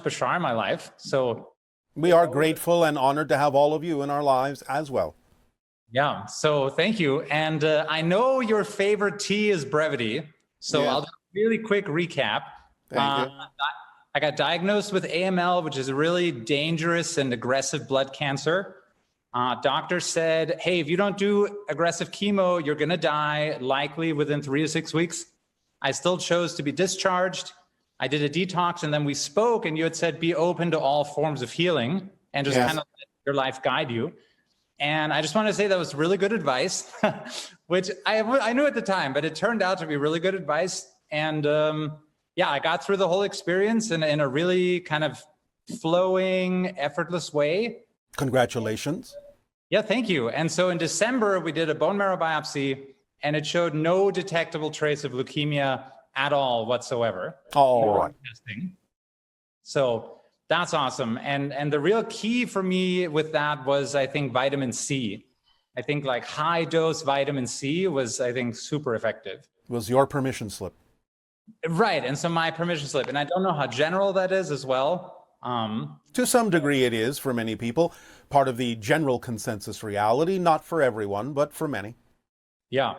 Bashar in my life. So We are grateful and honored to have all of you in our lives as well. yeah, so thank you. And I know your favorite T is brevity. So Yes. I'll do a really quick recap. Thank you. I got diagnosed with AML, which is a really dangerous and aggressive blood cancer. Doctor said, hey, if you don't do aggressive chemo, you're going to die likely within 3 to 6 weeks. I still chose to be discharged. I did a detox, and then we spoke, and you had said, be open to all forms of healing and just Yes. kind of let your life guide you. And I just want to say that was really good advice, which I knew at the time, but it turned out to be really good advice. And yeah, I got through the whole experience in a really kind of flowing, effortless way. Congratulations. Yeah, thank you. And so in December, we did a bone marrow biopsy, and it showed no detectable trace of leukemia at all whatsoever. All right. Testing. So that's awesome. And the real key for me with that was, I think, vitamin C. I think like high dose vitamin C was, I think, super effective. Was your permission slip. Right. And so my permission slip, and I don't know how general that is as well. To some degree it is for many people. Part of the general consensus reality, not for everyone, but for many. Yeah.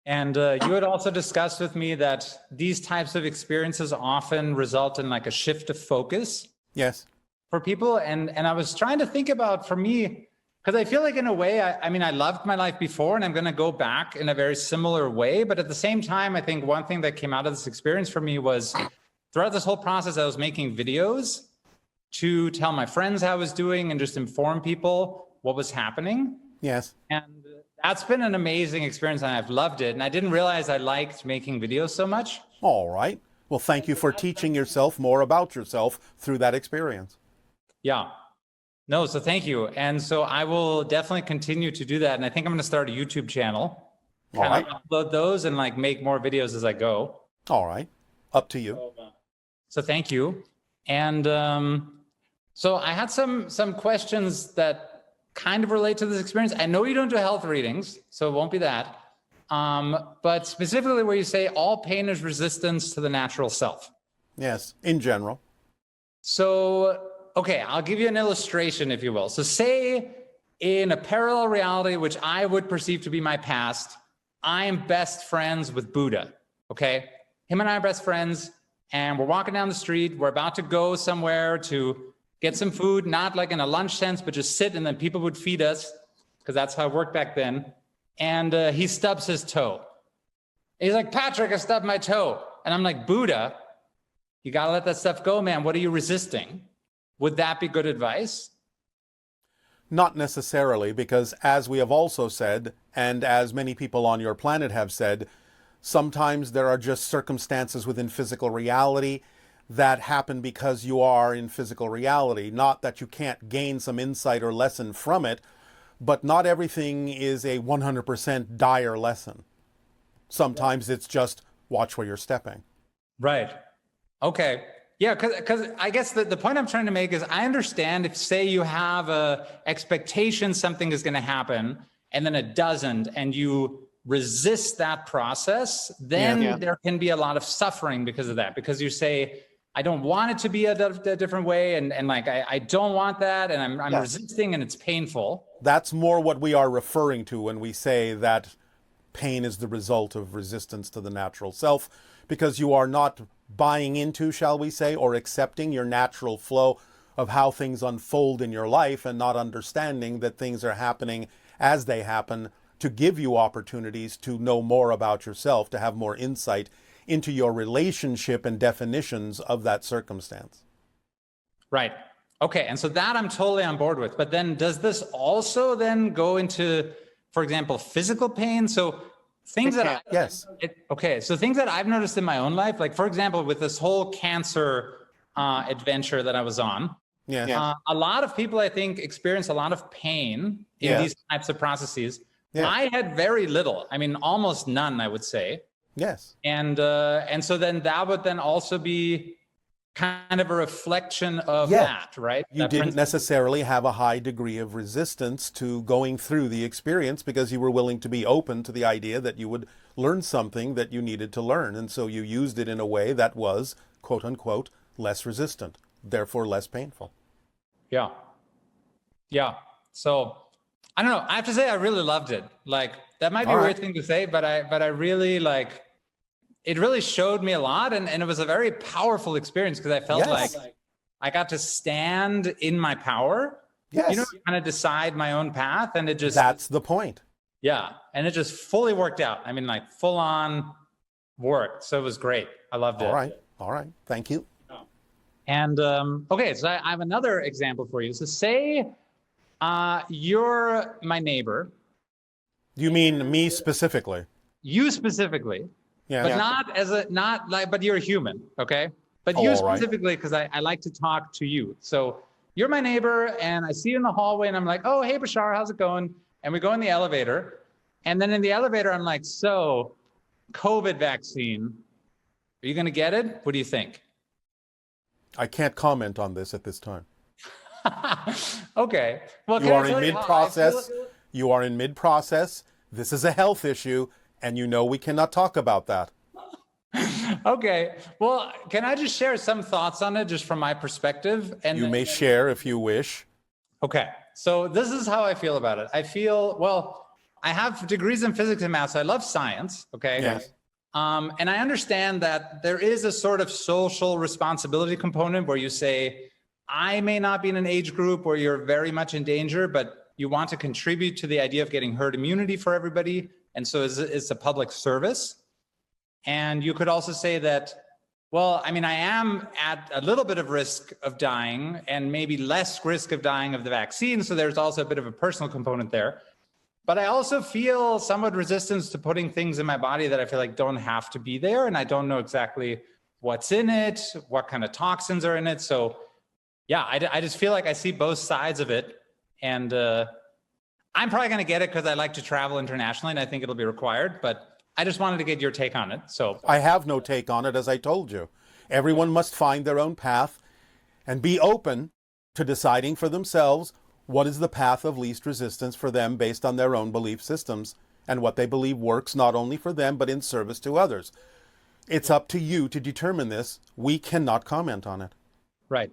And you had also discussed with me that these types of experiences often result in like a shift of focus. Yes. For people. And I was trying to think about, for me, because I feel like in a way, I mean, I loved my life before, and I'm going to go back in a very similar way. But at the same time, I think one thing that came out of this experience for me was throughout this whole process, I was making videos to tell my friends how I was doing and just inform people what was happening. Yes. And that's been an amazing experience, and I've loved it. And I didn't realize I liked making videos so much. All right. Well, thank you for teaching yourself more about yourself through that experience. Yeah. No, so thank you. And so I will definitely continue to do that. And I think I'm going to start a YouTube channel. All right. Upload those and like make more videos as I go. All right. Up to you. So thank you. And so I had some questions that kind of relate to this experience. I know you don't do health readings, so it won't be that. But specifically where you say all pain is resistance to the natural self. Yes, in general. So, okay, I'll give you an illustration, if you will. So say in a parallel reality, which I would perceive to be my past, I am best friends with Buddha, okay? Him and I are best friends, and we're walking down the street. We're about to go somewhere to get some food, not like in a lunch sense, but just sit, and then people would feed us, because that's how it worked back then. And he stubs his toe. He's like, Patrick, I stubbed my toe. And I'm like, Buddha, you got to let that stuff go, man. What are you resisting? Would that be good advice? Not necessarily, because as we have also said, and as many people on your planet have said, sometimes there are just circumstances within physical reality that happen because you are in physical reality. Not that you can't gain some insight or lesson from it, but not everything is a 100% dire lesson. Sometimes it's just watch where you're stepping. Right. Okay. Yeah, because I guess the point I'm trying to make is I understand if, say, you have a expectation something is going to happen and then it doesn't, and you resist that process, then there can be a lot of suffering because of that. Because you say, I don't want it to be a different way, and like I don't want that, and I'm resisting, and it's painful. That's more what we are referring to when we say that pain is the result of resistance to the natural self, because you are not buying into, shall we say, or accepting your natural flow of how things unfold in your life, and not understanding that things are happening as they happen to give you opportunities to know more about yourself, to have more insight into your relationship and definitions of that circumstance. Right. Okay. And so that I'm totally on board with. But then does this also then go into, for example, physical pain? So things that so things that I've noticed in my own life, like for example, with this whole cancer adventure that I was on, a lot of people I think experience a lot of pain in these types of processes. I had very little. I mean, almost none, I would say. Yes. And so then that would then also be kind of a reflection of that, right? You didn't necessarily have a high degree of resistance to going through the experience because you were willing to be open to the idea that you would learn something that you needed to learn. And so you used it in a way that was, quote unquote, less resistant, therefore less painful. Yeah. Yeah. So I don't know. I have to say I really loved it. Like that might be All a right. weird thing to say, but I really like it really showed me a lot, and it was a very powerful experience because I felt Yes. like I got to stand in my power, Yes. kind of decide my own path, and it just That's the point. yeah, and it just fully worked out. I mean, like full on worked. So it was great. I loved it. All right. All right. Thank you. And okay, so I have another example for you. So say you're my neighbor. You mean me specifically? You specifically, Yeah. but not like, but you're a human, okay? But you all right. specifically, because I like to talk to you. So you're my neighbor, and I see you in the hallway, and I'm like, oh, hey, Bashar, how's it going? And we go in the elevator, and then in the elevator, I'm like, so, COVID vaccine, are you going to get it? What do you think? I can't comment on this at this time. Okay. Well, You are in mid-process. You are in mid-process. This is a health issue, and you know we cannot talk about that. Okay. Well, can I just share some thoughts on it just from my perspective? And You may share if you wish. okay. So this is how I feel about it. I feel, well, I have degrees in physics and math, so I love science. Okay. Yes. And I understand that there is a sort of social responsibility component where you say, I may not be in an age group where you're very much in danger, but you want to contribute to the idea of getting herd immunity for everybody. And so it's a public service. And you could also say that, well, I mean, I am at a little bit of risk of dying and maybe less risk of dying of the vaccine. So there's also a bit of a personal component there. But I also feel somewhat resistance to putting things in my body that I feel like don't have to be there. And I don't know exactly what's in it, what kind of toxins are in it. So yeah, I just feel like I see both sides of it. And I'm probably going to get it because I like to travel internationally and I think it'll be required. But I just wanted to get your take on it. So I have no take on it, as I told you. Everyone must find their own path and be open to deciding for themselves what is the path of least resistance for them based on their own belief systems and what they believe works not only for them but in service to others. It's up to you to determine this. We cannot comment on it. right.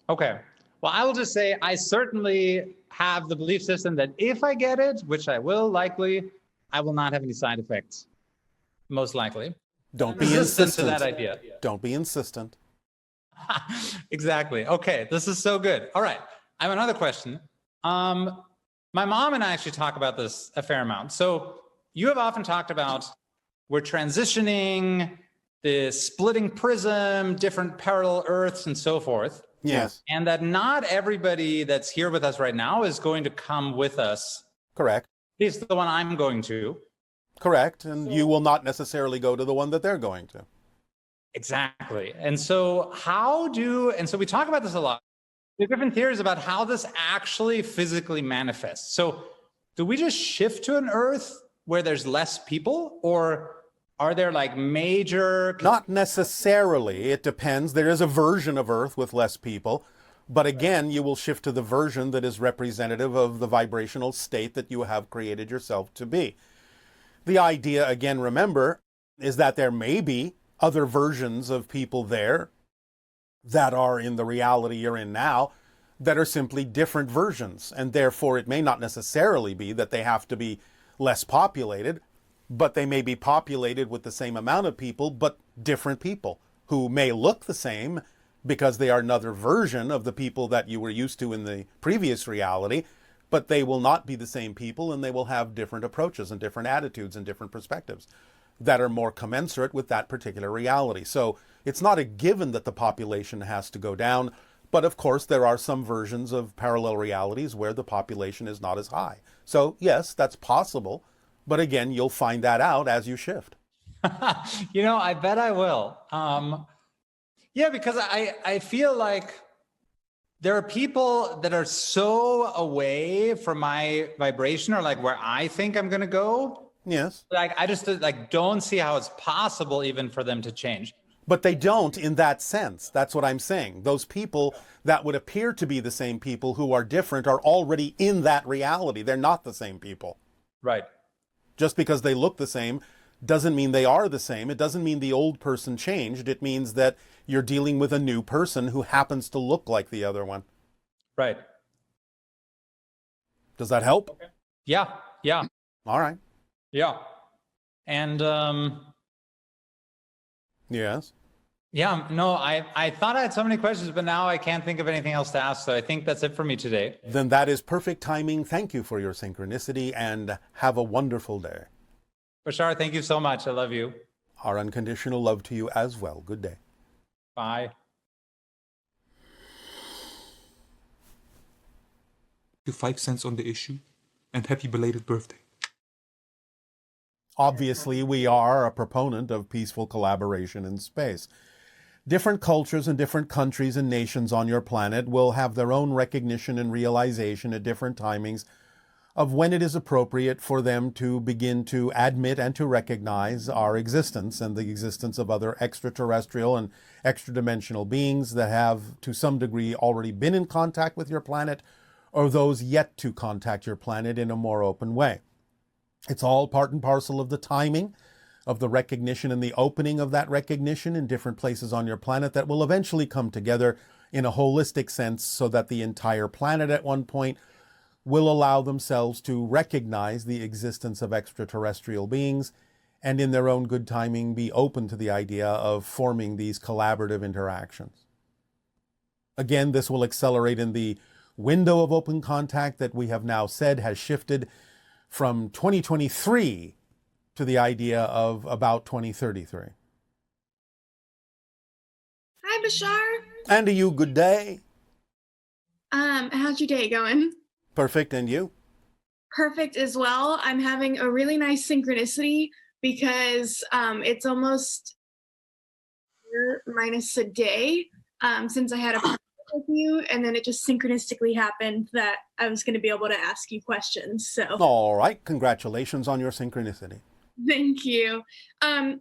Okay. Well, I will just say I certainly have the belief system that if I get it, which I will likely, I will not have any side effects. Most likely. Don't be Resistant to insistent. that idea. Don't be insistent. Exactly. Okay. This is so good. All right. I have another question. My mom and I actually talk about this a fair amount. So you have often talked about we're transitioning, the splitting prism, different parallel Earths, and so forth. Yes. And that not everybody that's here with us right now is going to come with us. Correct. At least the one I'm going to. Correct. And you will not necessarily go to the one that they're going to. Exactly. And so so we talk about this a lot. There are different theories about how this actually physically manifests. So do we just shift to an Earth where there's less people, or are there like major... Not necessarily. It depends. There is a version of Earth with less people. But again, you will shift to the version that is representative of the vibrational state that you have created yourself to be. The idea, again, remember, is that there may be other versions of people there that are in the reality you're in now that are simply different versions. And therefore, it may not necessarily be that they have to be less populated, but they may be populated with the same amount of people, but different people who may look the same because they are another version of the people that you were used to in the previous reality, but they will not be the same people, and they will have different approaches and different attitudes and different perspectives that are more commensurate with that particular reality. So it's not a given that the population has to go down, but of course there are some versions of parallel realities where the population is not as high. So yes, that's possible, but again, you'll find that out as you shift. I bet I will. Yeah, because I feel like there are people that are so away from my vibration or like where I think I'm going to go. Yes. Like, I just like don't see how it's possible even for them to change. But they don't in that sense. That's what I'm saying. Those people that would appear to be the same people who are different are already in that reality. They're not the same people. Right. Just because they look the same doesn't mean they are the same. It doesn't mean the old person changed. It means that you're dealing with a new person who happens to look like the other one. Right. Does that help? Okay. Yeah. Yeah. All right. Yeah. And Yes. yeah, no, I thought I had so many questions, but now I can't think of anything else to ask. So I think that's it for me today. Then that is perfect timing. Thank you for your synchronicity and have a wonderful day. Bashar, thank you so much. I love you. Our unconditional love to you as well. Good day. Bye. You 5 cents on the issue, and happy belated birthday. Obviously, we are a proponent of peaceful collaboration in space. Different cultures and different countries and nations on your planet will have their own recognition and realization at different timings of when it is appropriate for them to begin to admit and to recognize our existence and the existence of other extraterrestrial and extra-dimensional beings that have, to some degree, already been in contact with your planet, or those yet to contact your planet in a more open way. It's all part and parcel of the timing of the recognition and the opening of that recognition in different places on your planet that will eventually come together in a holistic sense so that the entire planet at one point will allow themselves to recognize the existence of extraterrestrial beings and in their own good timing be open to the idea of forming these collaborative interactions. Again, this will accelerate in the window of open contact that we have now said has shifted from 2023 to the idea of about 2033. Hi, Bashar. And to you, good day. How's your day going? Perfect, and you? Perfect as well. I'm having a really nice synchronicity because it's almost year minus a day since I had a with you, and then it just synchronistically happened that I was going to be able to ask you questions. So All right, congratulations on your synchronicity. thank you.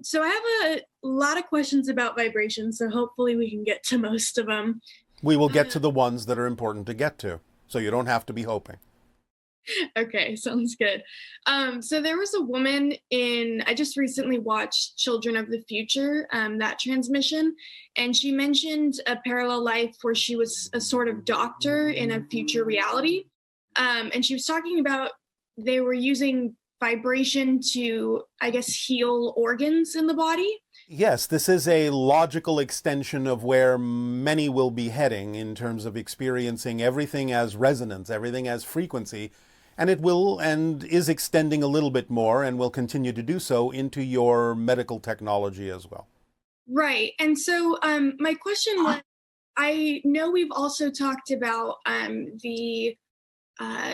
So I have a lot of questions about vibration, so hopefully we can get to most of them. We will get to the ones that are important to get to, so you don't have to be hoping. Okay, sounds good. So there was a woman I just recently watched Children of the Future, that transmission, and she mentioned a parallel life where she was a sort of doctor in a future reality. And she was talking about they were using vibration to, I guess, heal organs in the body. Yes, this is a logical extension of where many will be heading in terms of experiencing everything as resonance, everything as frequency, and it will and is extending a little bit more and will continue to do so into your medical technology as well. Right. And so my question was, I know we've also talked about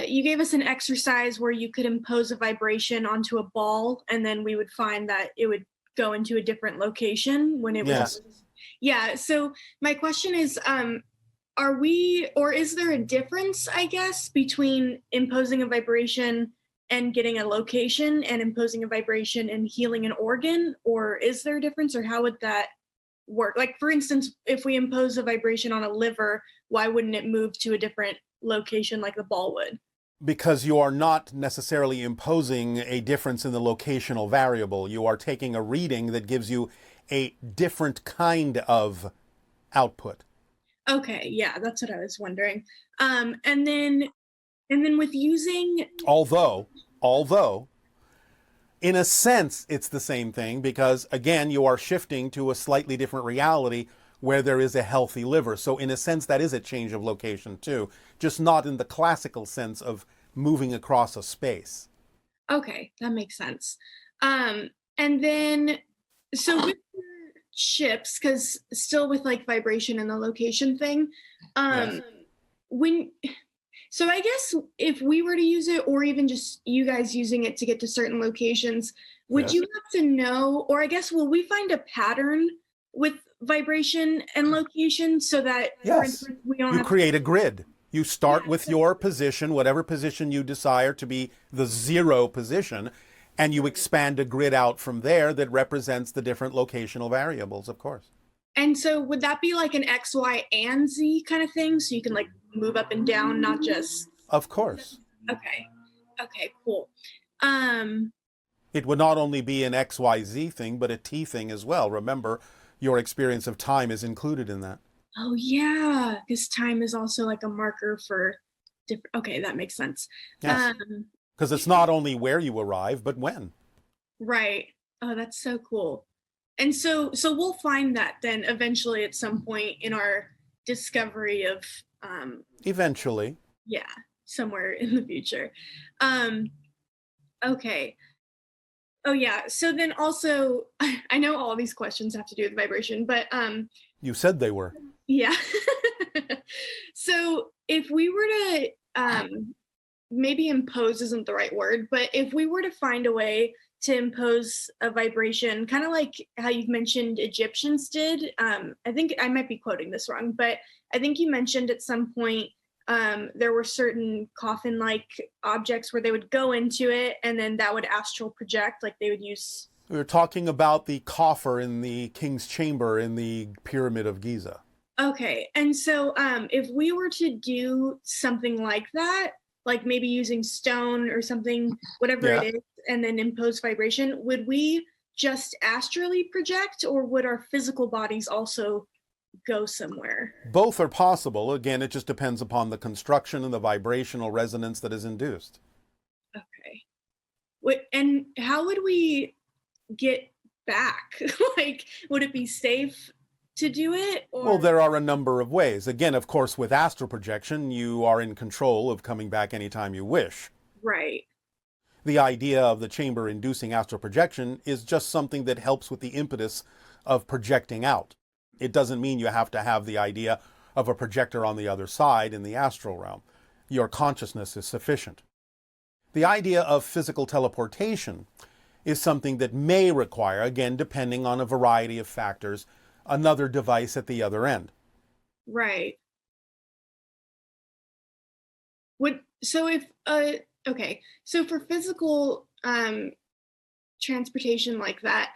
you gave us an exercise where you could impose a vibration onto a ball and then we would find that it would go into a different location when it Yes. was. Yeah. So my question is, is there a difference, I guess, between imposing a vibration and getting a location and imposing a vibration and healing an organ? Or is there a difference, or how would that work? Like, for instance, if we impose a vibration on a liver, why wouldn't it move to a different location like the ball would? Because you are not necessarily imposing a difference in the locational variable. You are taking a reading that gives you a different kind of output. Okay, yeah, that's what I was wondering. And then with using, Although, in a sense, it's the same thing because, again, you are shifting to a slightly different reality where there is a healthy liver. So in a sense, that is a change of location too, just not in the classical sense of moving across a space. okay, that makes sense. And then, so with your ships, because still with like vibration and the location thing, Yes. so I guess if we were to use it, or even just you guys using it to get to certain locations, would Yes. you have to know, or I guess, will we find a pattern with vibration and location so that, for Yes. instance, we don't You have create a grid. You start with your position, whatever position you desire to be the zero position, and you expand a grid out from there that represents the different locational variables, of course. And so would that be like an X, Y, and Z kind of thing? So you can like move up and down, not just. Of course. Okay. Okay, cool. It would not only be an XYZ thing, but a T thing as well. Remember, your experience of time is included in that. Oh yeah, because time is also like a marker for different. Okay, that makes sense. Yes. Because it's not only where you arrive, but when. Right. Oh, that's so cool. And so we'll find that then eventually at some point in our discovery of Eventually. yeah, somewhere in the future. Okay. Oh yeah. So then also I know all these questions have to do with vibration, but You said they were. yeah. So if we were to maybe impose isn't the right word, but if we were to find a way to impose a vibration, kind of like how you've mentioned Egyptians did. I think I might be quoting this wrong, but I think you mentioned at some point there were certain coffin-like objects where they would go into it and then that would astral project, like they would use. We were talking about the coffer in the king's chamber in the Pyramid of Giza. Okay, and so if we were to do something like that, like maybe using stone or something, whatever it is, and then impose vibration, would we just astrally project or would our physical bodies also go somewhere? Both are possible. Again, it just depends upon the construction and the vibrational resonance that is induced. Okay. And how would we get back? Like, would it be safe to do it? Or? Well, there are a number of ways. Again, of course, with astral projection, you are in control of coming back anytime you wish. Right. The idea of the chamber inducing astral projection is just something that helps with the impetus of projecting out. It doesn't mean you have to have the idea of a projector on the other side in the astral realm. Your consciousness is sufficient. The idea of physical teleportation is something that may require, again, depending on a variety of factors, another device at the other end. Right. Okay, so for physical transportation like that,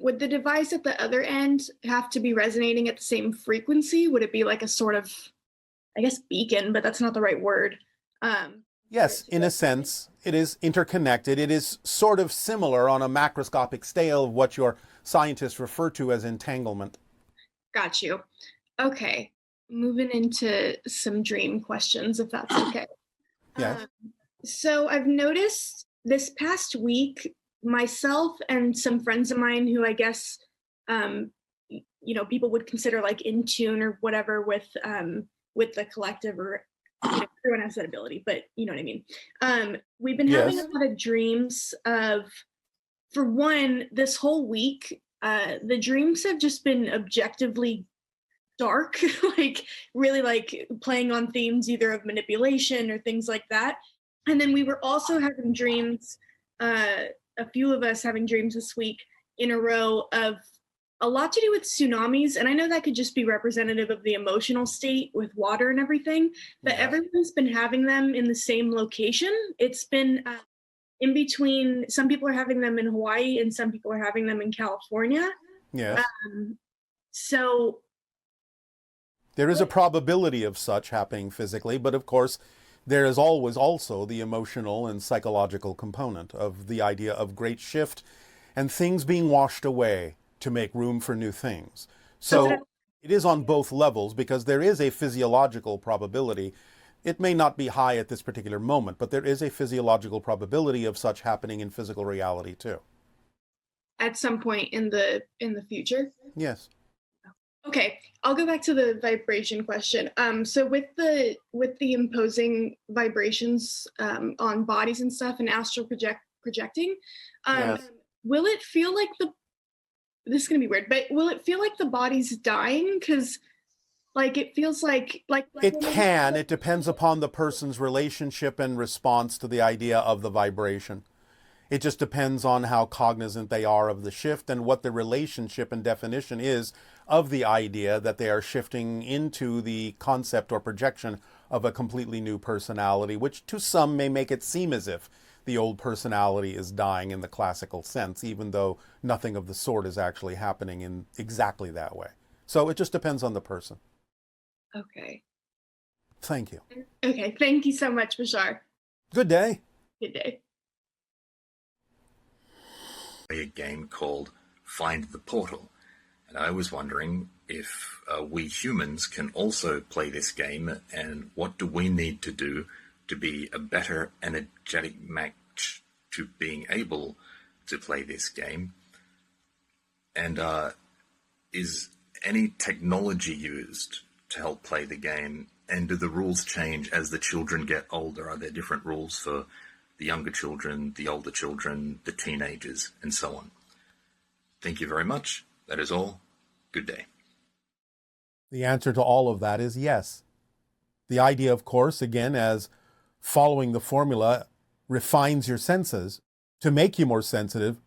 would the device at the other end have to be resonating at the same frequency? Would it be like a sort of, I guess, beacon, but that's not the right word. Yes, in a sense, it is interconnected. It is sort of similar on a macroscopic scale of what your scientists refer to as entanglement. Got you. Okay, moving into some dream questions, if that's okay. Yes. So I've noticed this past week, myself and some friends of mine who I guess, people would consider like in tune or whatever with the collective, or everyone has that ability, but you know what I mean. We've been having a lot of dreams of, for one, this whole week, the dreams have just been objectively dark, like really like playing on themes either of manipulation or things like that. And then we were also having dreams, a few of us having dreams this week in a row of a lot to do with tsunamis. And I know that could just be representative of the emotional state with water and everything, but everyone's been having them in the same location. It's been in between. Some people are having them in Hawaii and some people are having them in California. Yes. So there is a probability of such happening physically, but of course, there is always also the emotional and psychological component of the idea of great shift and things being washed away to make room for new things. So it is on both levels because there is a physiological probability. It may not be high at this particular moment, but there is a physiological probability of such happening in physical reality too. At some point in the future? Yes. Okay, I'll go back to the vibration question. So with the imposing vibrations on bodies and stuff and astral projecting, will it feel like this is gonna be weird, but will it feel like the body's dying? Because like it feels like it can. It depends upon the person's relationship and response to the idea of the vibration. It just depends on how cognizant they are of the shift and what the relationship and definition is of the idea that they are shifting into the concept or projection of a completely new personality, which to some may make it seem as if the old personality is dying in the classical sense, even though nothing of the sort is actually happening in exactly that way. So it just depends on the person. Okay. Thank you. Okay, thank you so much, Bashar. Good day. Good day. A game called Find the Portal, And I was wondering if we humans can also play this game, and what do we need to do to be a better energetic match to being able to play this game? And is any technology used to help play the game? And do the rules change as the children get older? Are there different rules for the younger children, the older children, the teenagers, and so on? Thank you very much. That is all. Good day. The answer to all of that is yes. The idea, of course, again, as following the formula refines your senses to make you more sensitive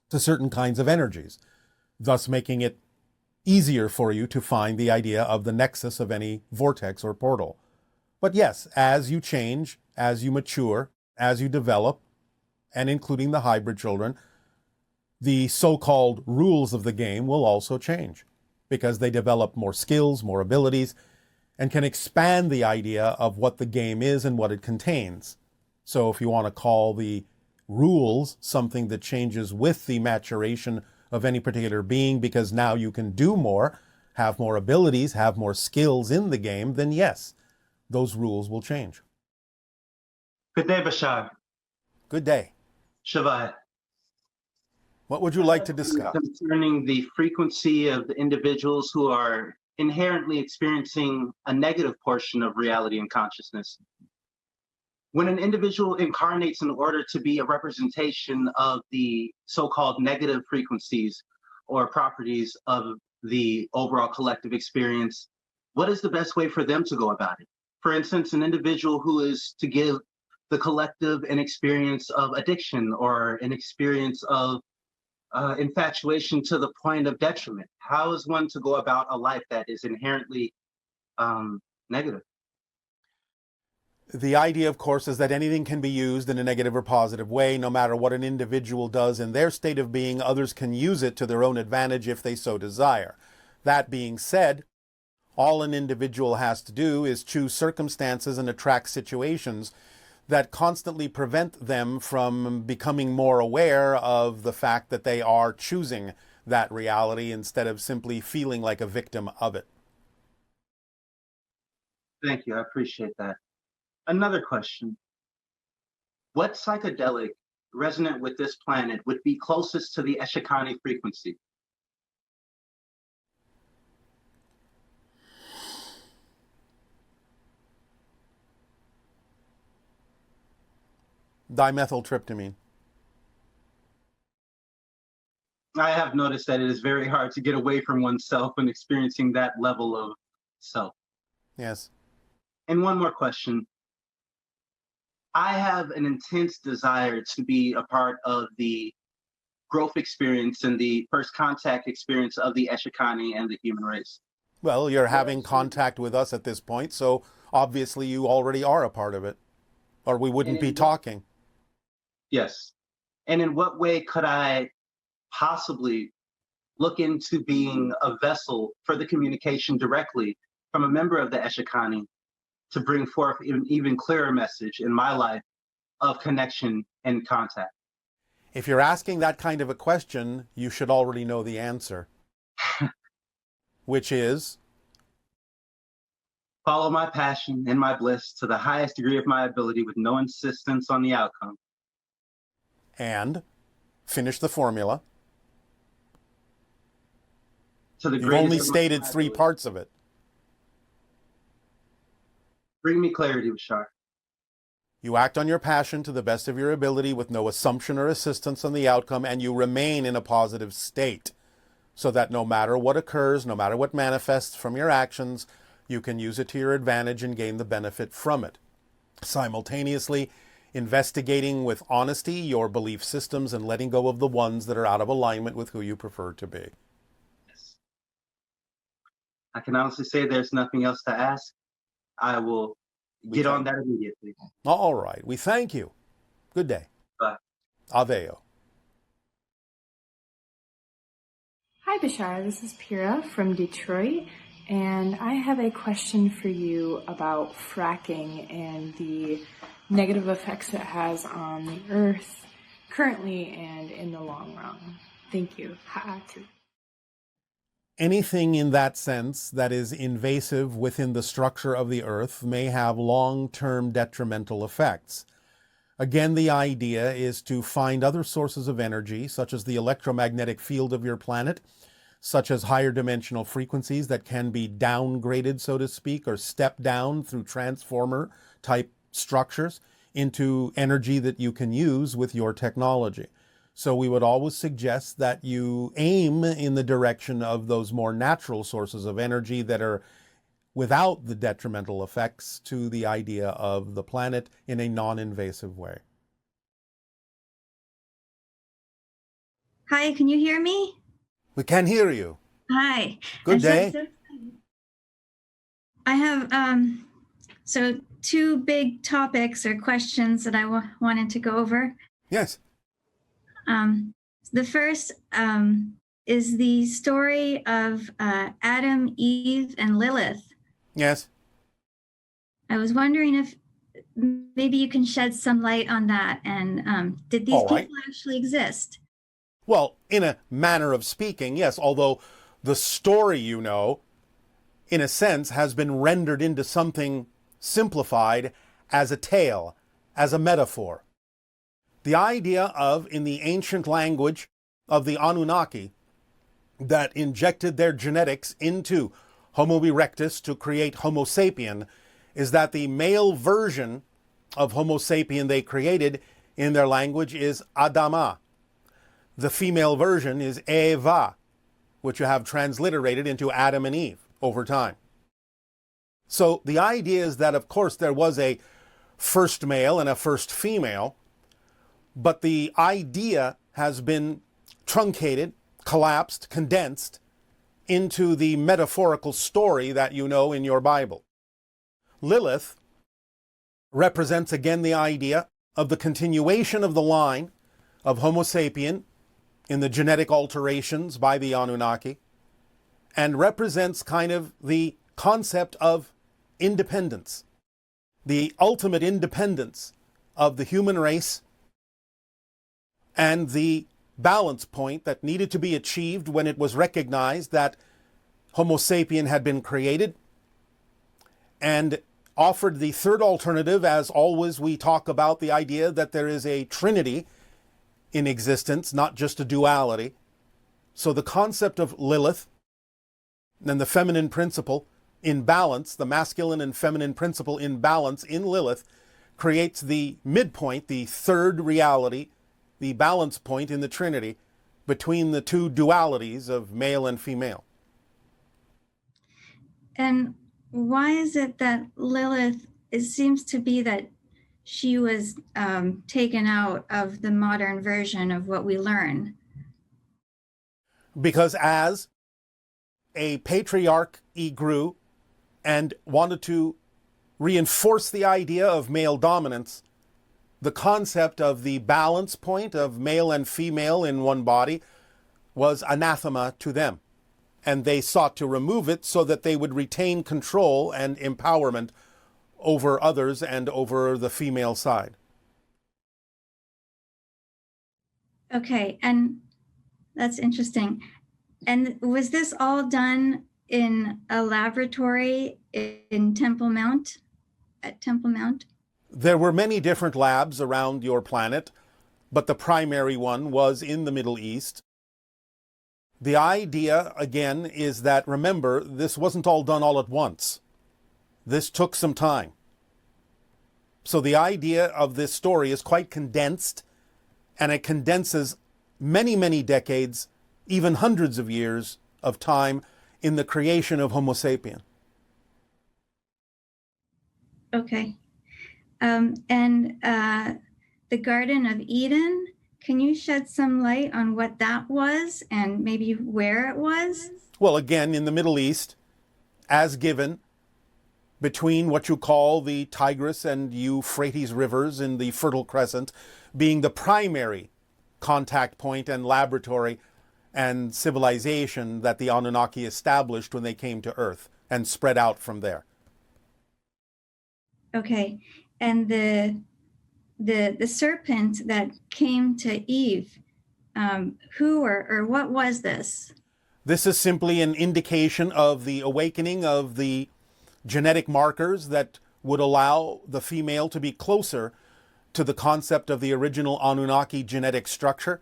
to certain kinds of energies, thus making it easier for you to find the idea of the nexus of any vortex or portal. But yes, as you change, as you mature, as you develop, and including the hybrid children, the so-called rules of the game will also change because they develop more skills, more abilities, and can expand the idea of what the game is and what it contains. So if you want to call the rules something that changes with the maturation of any particular being because now you can do more, have more abilities, have more skills in the game, then yes, those rules will change. Good day, Bashar. Good day. Shavai. What would you like to discuss? Concerning the frequency of the individuals who are inherently experiencing a negative portion of reality and consciousness. When an individual incarnates in order to be a representation of the so-called negative frequencies or properties of the overall collective experience, what is the best way for them to go about it? For instance, an individual who is to give the collective an experience of addiction or an experience of infatuation to the point of detriment. How is one to go about a life that is inherently negative? The idea, of course, is that anything can be used in a negative or positive way. No matter what an individual does in their state of being, others can use it to their own advantage if they so desire. That being said, all an individual has to do is choose circumstances and attract situations that constantly prevent them from becoming more aware of the fact that they are choosing that reality instead of simply feeling like a victim of it. Thank you. I appreciate that. Another question. What psychedelic resonant with this planet would be closest to the Eshikani frequency? Dimethyltryptamine. I have noticed that it is very hard to get away from oneself when experiencing that level of self. Yes. And one more question. I have an intense desire to be a part of the growth experience and the first contact experience of the Eshikani and the human race. Well, you're having contact with us at this point, so obviously you already are a part of it, or we wouldn't be talking. Yes. And in what way could I possibly look into being a vessel for the communication directly from a member of the Eshikani to bring forth an even clearer message in my life of connection and contact? If you're asking that kind of a question, you should already know the answer, which is? Follow my passion and my bliss to the highest degree of my ability with no insistence on the outcome. And finish the formula. To the You've only stated 3 parts of it. Bring me clarity, Bashar. You act on your passion to the best of your ability with no assumption or assistance on the outcome, and you remain in a positive state so that no matter what occurs, no matter what manifests from your actions, you can use it to your advantage and gain the benefit from it. Simultaneously, investigating with honesty your belief systems and letting go of the ones that are out of alignment with who you prefer to be. Yes. I can honestly say there's nothing else to ask. I will get on that immediately. All right. We thank you. Good day. Bye. Aveo. Hi, Bashar. This is Pira from Detroit, and I have a question for you about fracking and the negative effects it has on the Earth currently and in the long run. Thank you. Ha'atu. anything in that sense that is invasive within the structure of the Earth may have long-term detrimental effects. Again, the idea is to find other sources of energy, such as the electromagnetic field of your planet, such as higher dimensional frequencies that can be downgraded, so to speak, or stepped down through transformer type structures into energy that you can use with your technology. So we would always suggest that you aim in the direction of those more natural sources of energy that are without the detrimental effects to the idea of the planet in a non-invasive way. Hi, can you hear me? We can hear you. Hi. Good day. I have so two big topics or questions that I wanted to go over. Yes. The first is the story of Adam, Eve, and Lilith. Yes. I was wondering if maybe you can shed some light on that, and did these people actually exist? Well, in a manner of speaking, yes, although the story, you know, in a sense, has been rendered into something simplified as a tale, as a metaphor. The idea of, in the ancient language of the Anunnaki, that injected their genetics into Homo erectus to create Homo sapien, is that the male version of Homo sapien they created in their language is Adama. The female version is Eva, which you have transliterated into Adam and Eve over time. So the idea is that, of course, there was a first male and a first female, but the idea has been truncated, collapsed, condensed into the metaphorical story that you know in your Bible. Lilith represents again the idea of the continuation of the line of Homo sapien in the genetic alterations by the Anunnaki, and represents kind of the concept of independence, the ultimate independence of the human race, and the balance point that needed to be achieved when it was recognized that Homo sapien had been created, and offered the third alternative. As always, we talk about the idea that there is a trinity in existence, not just a duality. So the concept of Lilith and the feminine principle in balance, the masculine and feminine principle in balance in Lilith, creates the midpoint, the third reality, the balance point in the Trinity between the two dualities of male and female. And why is it that Lilith, it seems to be that she was taken out of the modern version of what we learn? Because as a patriarch, he grew and wanted to reinforce the idea of male dominance, the concept of the balance point of male and female in one body was anathema to them. And they sought to remove it so that they would retain control and empowerment over others and over the female side. Okay, and that's interesting. And was this all done in a laboratory in Temple Mount, at Temple Mount? There were many different labs around your planet, but the primary one was in the Middle East. The idea, again, is that, remember, this wasn't all done all at once. This took some time. So the idea of this story is quite condensed, and it condenses many, many decades, even hundreds of years of time in the creation of Homo sapien. Okay. The Garden of Eden, can you shed some light on what that was and maybe where it was? Well, again, in the Middle East, as given, between what you call the Tigris and Euphrates rivers in the Fertile Crescent, being the primary contact point and laboratory and civilization that the Anunnaki established when they came to Earth and spread out from there. Okay. And the serpent that came to Eve, who or what was this? This is simply an indication of the awakening of the genetic markers that would allow the female to be closer to the concept of the original Anunnaki genetic structure.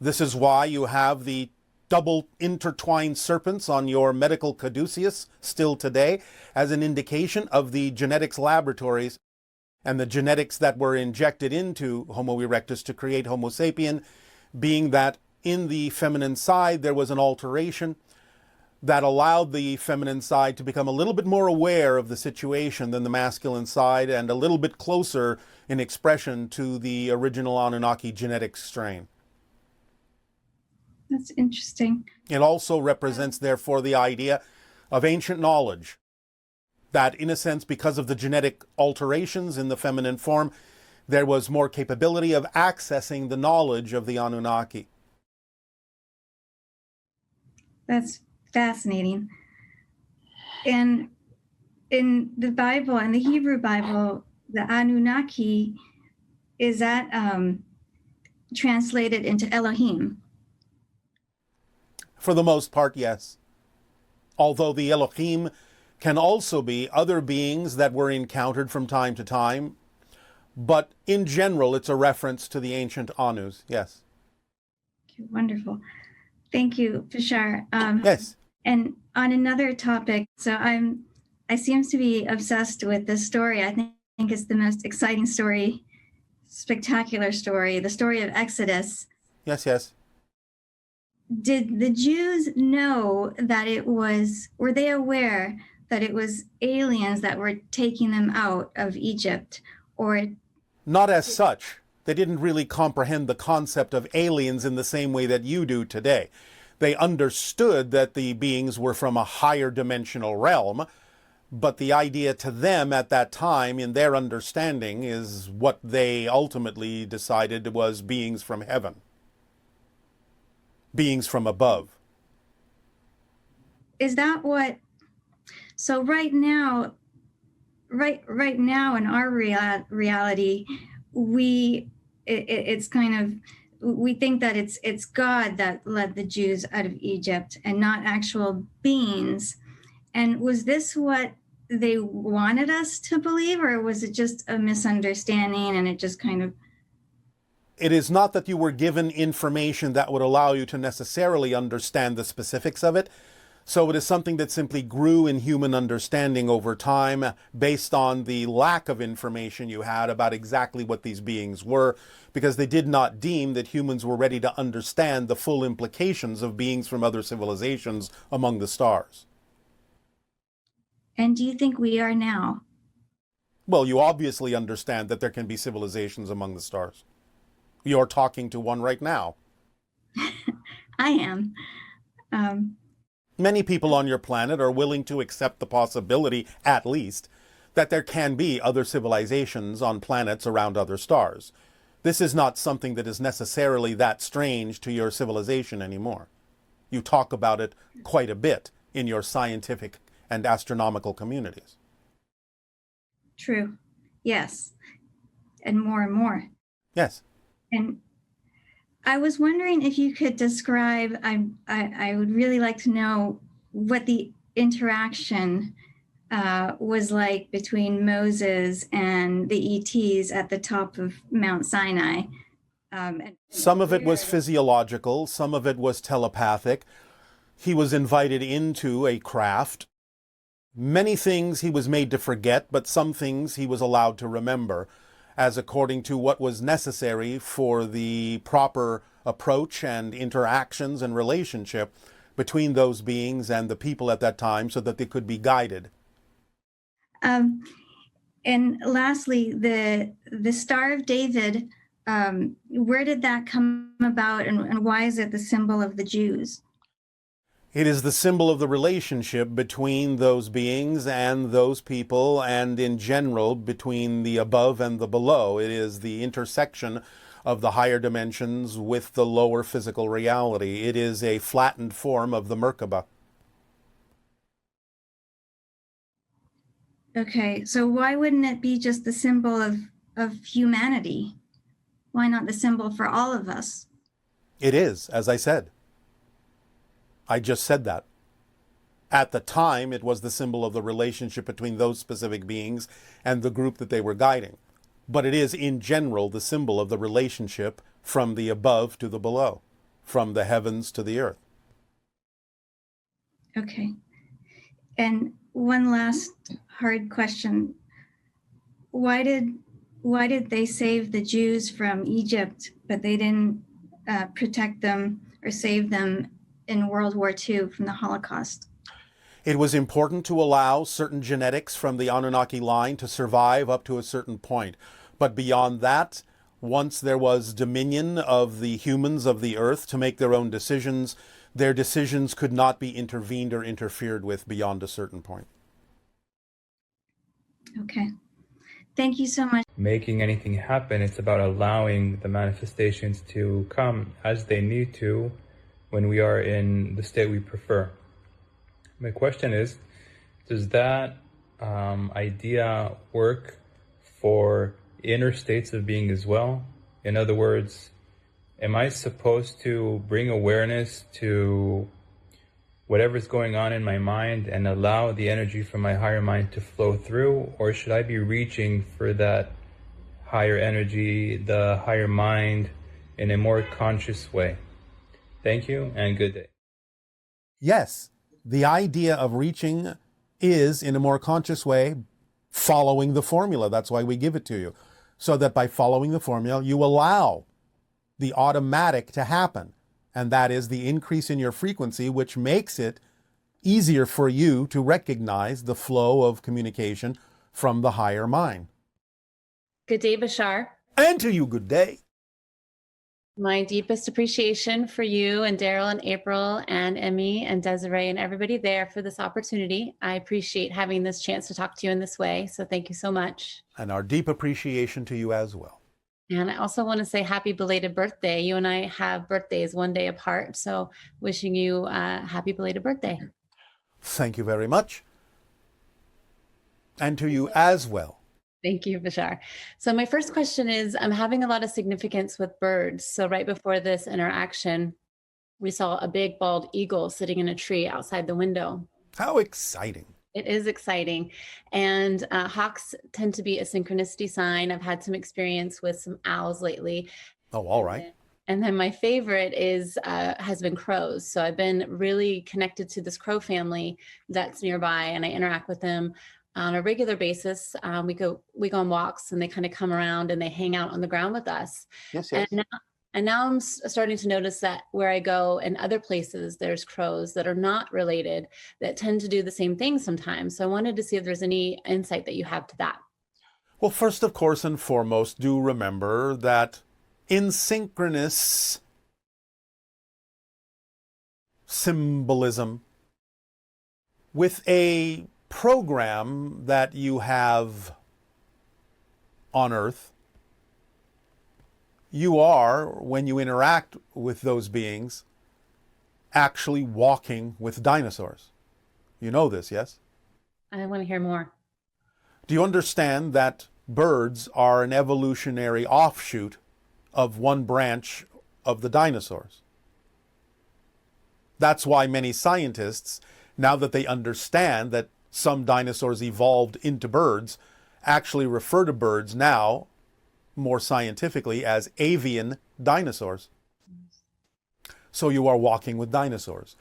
This is why you have the double intertwined serpents on your medical caduceus still today, as an indication of the genetics laboratories and the genetics that were injected into Homo erectus to create Homo sapien, being that in the feminine side there was an alteration that allowed the feminine side to become a little bit more aware of the situation than the masculine side, and a little bit closer in expression to the original Anunnaki genetic strain. That's interesting. It also represents, therefore, the idea of ancient knowledge, that in a sense, because of the genetic alterations in the feminine form, there was more capability of accessing the knowledge of the Anunnaki. That's fascinating. And in the Bible, in the Hebrew Bible, the Anunnaki, is that translated into Elohim? For the most part, yes. Although the Elohim can also be other beings that were encountered from time to time. But in general, it's a reference to the ancient Anus, yes. Okay, wonderful. Thank you, Bashar. Yes. And on another topic, so I seems to be obsessed with this story. I think it's the most exciting story, spectacular story, the story of Exodus. Yes, yes. Did the Jews know that were they aware that it was aliens that were taking them out of Egypt? Or not as such. They didn't really comprehend the concept of aliens in the same way that you do today. They understood that the beings were from a higher dimensional realm, but the idea to them at that time, in their understanding, is what they ultimately decided was beings from heaven. Beings from above. Is that what? So right now in our reality, it's kind of, we think that it's God that led the Jews out of Egypt and not actual beings. And was this what they wanted us to believe, or was it just a misunderstanding and it just kind of? It is not that you were given information that would allow you to necessarily understand the specifics of it. So it is something that simply grew in human understanding over time based on the lack of information you had about exactly what these beings were, because they did not deem that humans were ready to understand the full implications of beings from other civilizations among the stars. And do you think we are now? Well, you obviously understand that there can be civilizations among the stars. You're talking to one right now. I am. Many people on your planet are willing to accept the possibility, at least, that there can be other civilizations on planets around other stars. This is not something that is necessarily that strange to your civilization anymore. You talk about it quite a bit in your scientific and astronomical communities. True. Yes. And more. Yes. And I was wondering if you could describe, I would really like to know what the interaction was like between Moses and the ETs at the top of Mount Sinai. Some of it was physiological, some of it was telepathic. He was invited into a craft. Many things he was made to forget, but some things he was allowed to remember, as according to what was necessary for the proper approach and interactions and relationship between those beings and the people at that time, so that they could be guided. And lastly, the Star of David, where did that come about, and why is it the symbol of the Jews? It is the symbol of the relationship between those beings and those people, and in general between the above and the below. It is the intersection of the higher dimensions with the lower physical reality. It is a flattened form of the Merkaba. Okay, so why wouldn't it be just the symbol of humanity? Why not the symbol for all of us? It is, as I said. I just said that. At the time, it was the symbol of the relationship between those specific beings and the group that they were guiding. But it is, in general, the symbol of the relationship from the above to the below, from the heavens to the earth. Okay. And one last hard question. Why did they save the Jews from Egypt, but they didn't protect them or save them in World War II from the Holocaust? It was important to allow certain genetics from the Anunnaki line to survive up to a certain point. But beyond that, once there was dominion of the humans of the earth to make their own decisions, their decisions could not be intervened or interfered with beyond a certain point. Okay. Thank you so much. Making anything happen, it's about allowing the manifestations to come as they need to when we are in the state we prefer. My question is, does that idea work for inner states of being as well? In other words, am I supposed to bring awareness to whatever's going on in my mind and allow the energy from my higher mind to flow through? Or should I be reaching for that higher energy, the higher mind, in a more conscious way? Thank you and good day. Yes, the idea of reaching is, in a more conscious way, following the formula. That's why we give it to you. So that by following the formula, you allow the automatic to happen. And that is the increase in your frequency, which makes it easier for you to recognize the flow of communication from the higher mind. Good day, Bashar. And to you, good day. My deepest appreciation for you and Darryl and April and Emmy and Desiree and everybody there for this opportunity. I appreciate having this chance to talk to you in this way. So thank you so much. And our deep appreciation to you as well. And I also want to say happy belated birthday. You and I have birthdays one day apart. So wishing you a happy belated birthday. Thank you very much. And to you as well. Thank you, Bashar. So my first question is, I'm having a lot of significance with birds. So right before this interaction, we saw a big bald eagle sitting in a tree outside the window. How exciting. It is exciting. And hawks tend to be a synchronicity sign. I've had some experience with some owls lately. Oh, all right. And then my favorite is has been crows. So I've been really connected to this crow family that's nearby, and I interact with them on a regular basis. We go on walks, and they kind of come around and they hang out on the ground with us. Yes. And now I'm starting to notice that where I go and other places, there's crows that are not related that tend to do the same thing sometimes. So I wanted to see if there's any insight that you have to that. Well, first, of course, and foremost, do remember that in synchronous symbolism, with a program that you have on Earth, you are, when you interact with those beings, actually walking with dinosaurs. You know this, yes? I want to hear more. Do you understand that birds are an evolutionary offshoot of one branch of the dinosaurs? That's why many scientists, now that they understand that some dinosaurs evolved into birds, actually refer to birds now more scientifically as avian dinosaurs. So you are walking with dinosaurs,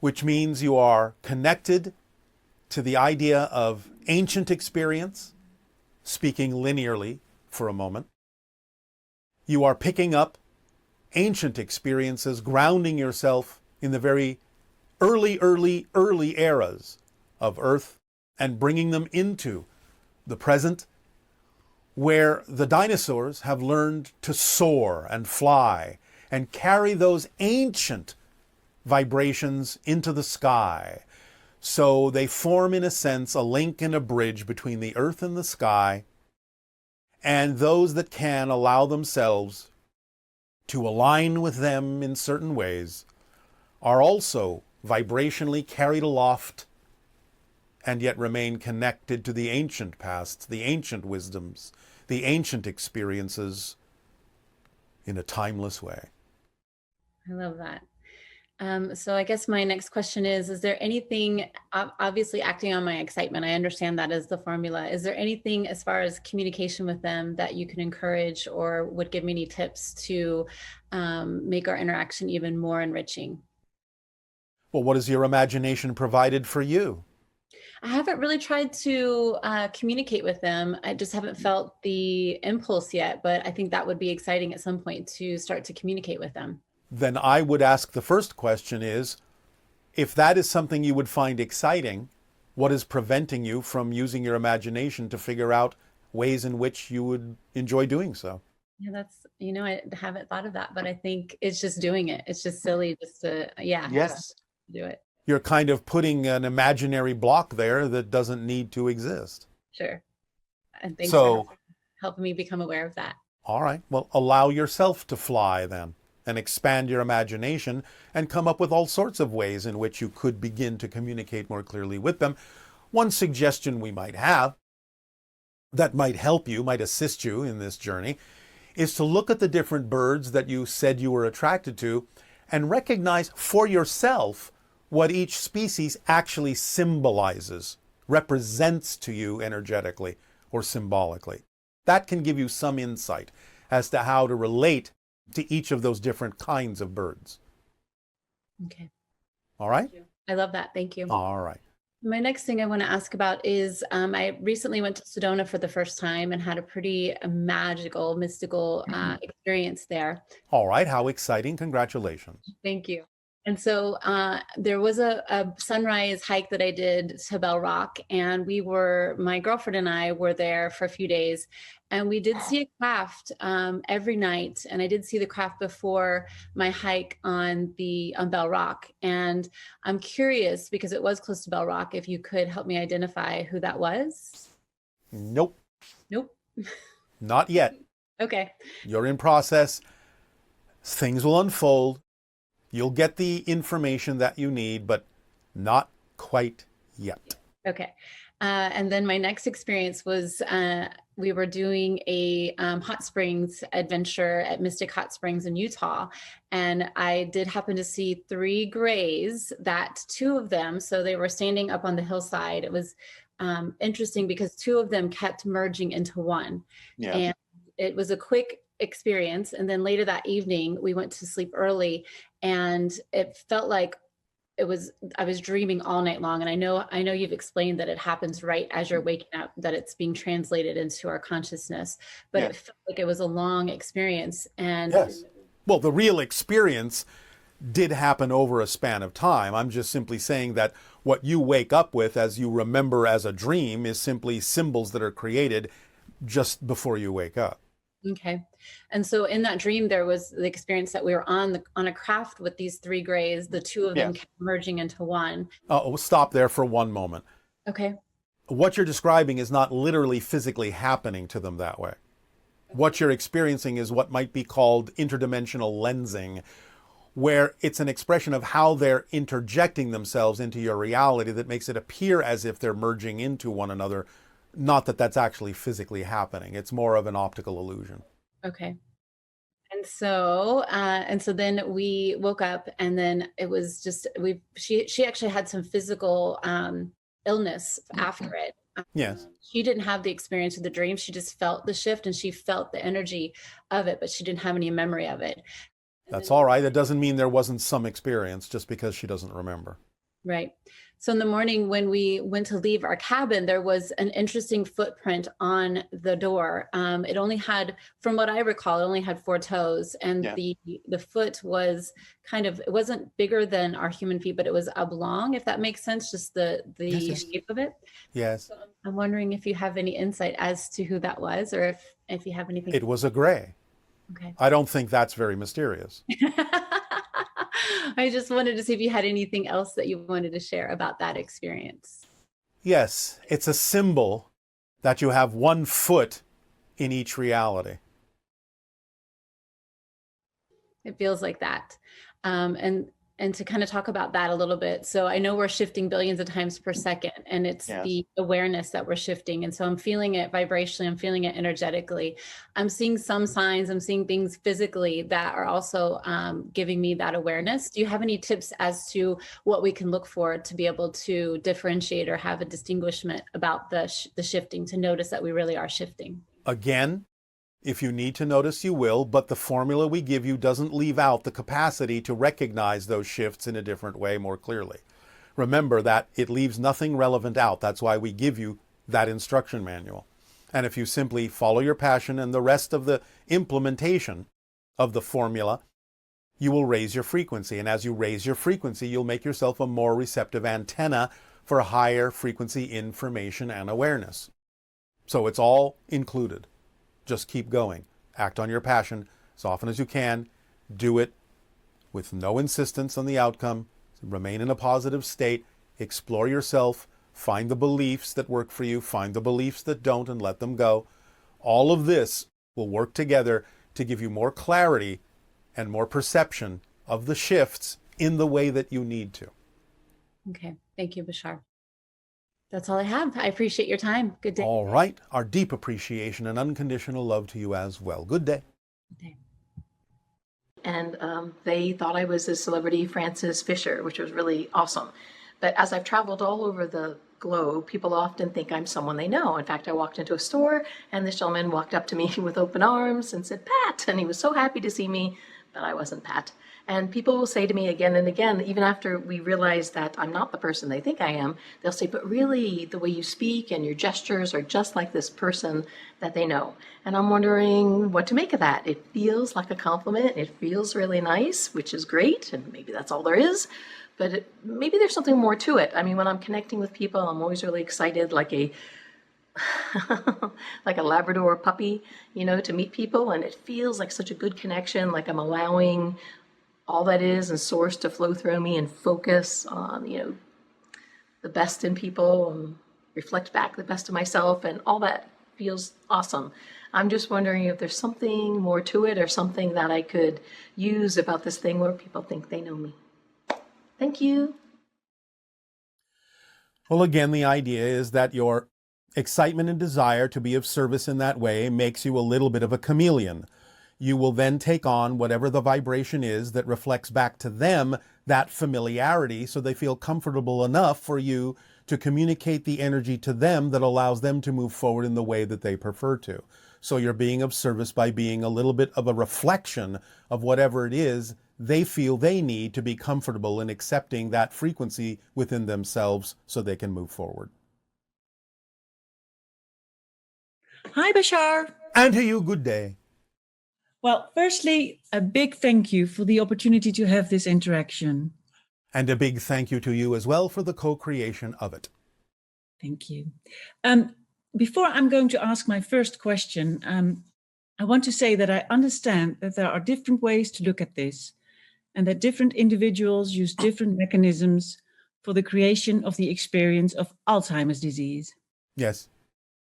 which means you are connected to the idea of ancient experience, speaking linearly for a moment. You are picking up ancient experiences, grounding yourself in the very early eras of Earth and bringing them into the present, where the dinosaurs have learned to soar and fly and carry those ancient vibrations into the sky. So they form, in a sense, a link and a bridge between the earth and the sky, and those that can allow themselves to align with them in certain ways are also vibrationally carried aloft and yet remain connected to the ancient past, the ancient wisdoms, the ancient experiences in a timeless way. I love that. So I guess my next question is there anything, obviously acting on my excitement, I understand that is the formula. Is there anything as far as communication with them that you can encourage or would give me any tips to make our interaction even more enriching? Well, what has your imagination provided for you? I haven't really tried to communicate with them. I just haven't felt the impulse yet, but I think that would be exciting at some point to start to communicate with them. Then I would ask the first question is, if that is something you would find exciting, what is preventing you from using your imagination to figure out ways in which you would enjoy doing so? Yeah, that's, I haven't thought of that, but I think it's just doing it. It's just silly just to, just do it. You're kind of putting an imaginary block there that doesn't need to exist. Sure. And thanks for helping me become aware of that. All right. Well, allow yourself to fly then, and expand your imagination and come up with all sorts of ways in which you could begin to communicate more clearly with them. One suggestion we might have that might help you, might assist you in this journey, is to look at the different birds that you said you were attracted to and recognize for yourself what each species actually symbolizes, represents to you energetically or symbolically. That can give you some insight as to how to relate to each of those different kinds of birds. Okay. All right? I love that. Thank you. All right. My next thing I want to ask about is I recently went to Sedona for the first time and had a pretty magical, mystical experience there. All right. How exciting. Congratulations. Thank you. And so there was a sunrise hike that I did to Bell Rock, and my girlfriend and I were there for a few days, and we did see a craft every night. And I did see the craft before my hike on Bell Rock. And I'm curious, because it was close to Bell Rock, if you could help me identify who that was. Nope. Nope. Not yet. Okay. You're in process. Things will unfold. You'll get the information that you need, but not quite yet. Okay. And then my next experience was we were doing a hot springs adventure at Mystic Hot Springs in Utah. And I did happen to see 3 grays, that 2 of them, so they were standing up on the hillside. It was interesting because 2 of them kept merging into one. Yeah. And it was a quick experience. And then later that evening, we went to sleep early, and it felt like I was dreaming all night long. And I know you've explained that it happens right as you're waking up, that it's being translated into our consciousness, but it felt like it was a long experience. And yes. Well, the real experience did happen over a span of time. I'm just simply saying that what you wake up with as you remember as a dream is simply symbols that are created just before you wake up. Okay. And so in that dream, there was the experience that we were on a craft with these 3 grays, the 2 of them kept merging into one. We'll stop there for one moment. Okay. What you're describing is not literally physically happening to them that way. What you're experiencing is what might be called interdimensional lensing, where it's an expression of how they're interjecting themselves into your reality that makes it appear as if they're merging into one another. Not that that's actually physically happening. It's more of an optical illusion. Okay. And so then we woke up, and then it was just, she actually had some physical illness after it. Yes. She didn't have the experience of the dream. She just felt the shift, and she felt the energy of it, but she didn't have any memory of it. That's all right. It doesn't mean there wasn't some experience just because she doesn't remember. Right. So in the morning when we went to leave our cabin, there was an interesting footprint on the door. It only had, from what I recall, it only had 4 toes, and the foot was it wasn't bigger than our human feet, but it was oblong, if that makes sense, just the shape of it. Yes. So I'm wondering if you have any insight as to who that was, or if you have anything. It was a gray. Okay. I don't think that's very mysterious. I just wanted to see if you had anything else that you wanted to share about that experience. Yes, it's a symbol that you have 1 foot in each reality. It feels like that. And and to kind of talk about that a little bit. So I know we're shifting billions of times per second, and it's the awareness that we're shifting. And so I'm feeling it vibrationally, I'm feeling it energetically. I'm seeing some signs, I'm seeing things physically that are also giving me that awareness. Do you have any tips as to what we can look for to be able to differentiate or have a distinguishment about the shifting, to notice that we really are shifting? Again, if you need to notice, you will, but the formula we give you doesn't leave out the capacity to recognize those shifts in a different way more clearly. Remember that it leaves nothing relevant out. That's why we give you that instruction manual. And if you simply follow your passion and the rest of the implementation of the formula, you will raise your frequency. And as you raise your frequency, you'll make yourself a more receptive antenna for higher frequency information and awareness. So it's all included. Just keep going. Act on your passion as often as you can. Do it with no insistence on the outcome. Remain in a positive state. Explore yourself. Find the beliefs that work for you. Find the beliefs that don't and let them go. All of this will work together to give you more clarity and more perception of the shifts in the way that you need to. Okay. Thank you, Bashar. That's all I have. I appreciate your time. Good day. All right. Our deep appreciation and unconditional love to you as well. Good day. Good day. And they thought I was a celebrity Frances Fisher, which was really awesome. But as I've traveled all over the globe, people often think I'm someone they know. In fact, I walked into a store and this gentleman walked up to me with open arms and said, "Pat," and he was so happy to see me, but I wasn't Pat. And people will say to me again and again, even after we realize that I'm not the person they think I am, they'll say, "But really, the way you speak and your gestures are just like this person that they know." And I'm wondering what to make of that. It feels like a compliment. It feels really nice, which is great. And maybe that's all there is. But maybe there's something more to it. I mean, when I'm connecting with people, I'm always really excited, like a like a Labrador puppy, to meet people. And it feels like such a good connection, like I'm allowing all that is and source to flow through me and focus on, the best in people and reflect back the best of myself, and all that feels awesome. I'm just wondering if there's something more to it or something that I could use about this thing where people think they know me. Thank you. Well, again, the idea is that your excitement and desire to be of service in that way makes you a little bit of a chameleon. You will then take on whatever the vibration is that reflects back to them that familiarity, so they feel comfortable enough for you to communicate the energy to them that allows them to move forward in the way that they prefer to. So you're being of service by being a little bit of a reflection of whatever it is they feel they need to be comfortable in accepting that frequency within themselves so they can move forward. Hi, Bashar. And to you, good day. Well, firstly, a big thank you for the opportunity to have this interaction. And a big thank you to you as well for the co-creation of it. Thank you. Before I'm going to ask my first question, I want to say that I understand that there are different ways to look at this, and that different individuals use different mechanisms for the creation of the experience of Alzheimer's disease. Yes.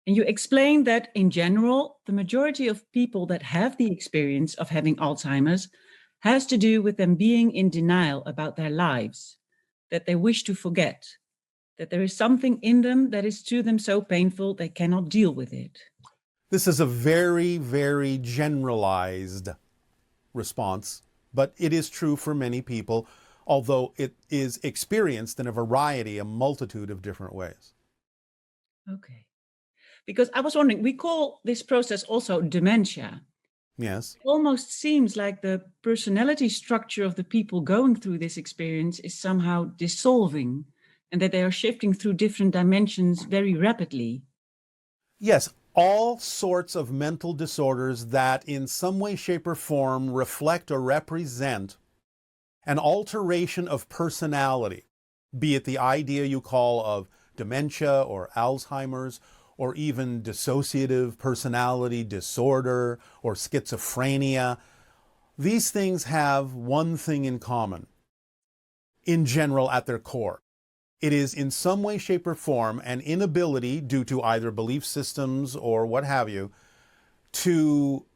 And you explained that in general, the majority of people that have the experience of having Alzheimer's has to do with them being in denial about their lives, that they wish to forget, that there is something in them that is to them so painful they cannot deal with it. This is a very, very generalized response, but it is true for many people, although it is experienced in a variety, a multitude of different ways. Okay. Because I was wondering, we call this process also dementia. Yes. It almost seems like the personality structure of the people going through this experience is somehow dissolving, and that they are shifting through different dimensions very rapidly. Yes, all sorts of mental disorders that in some way, shape, or form reflect or represent an alteration of personality, be it the idea you call of dementia or Alzheimer's, or even dissociative personality disorder or schizophrenia. These things have one thing in common, in general, at their core. It is in some way, shape, or form an inability, due to either belief systems or what have you, to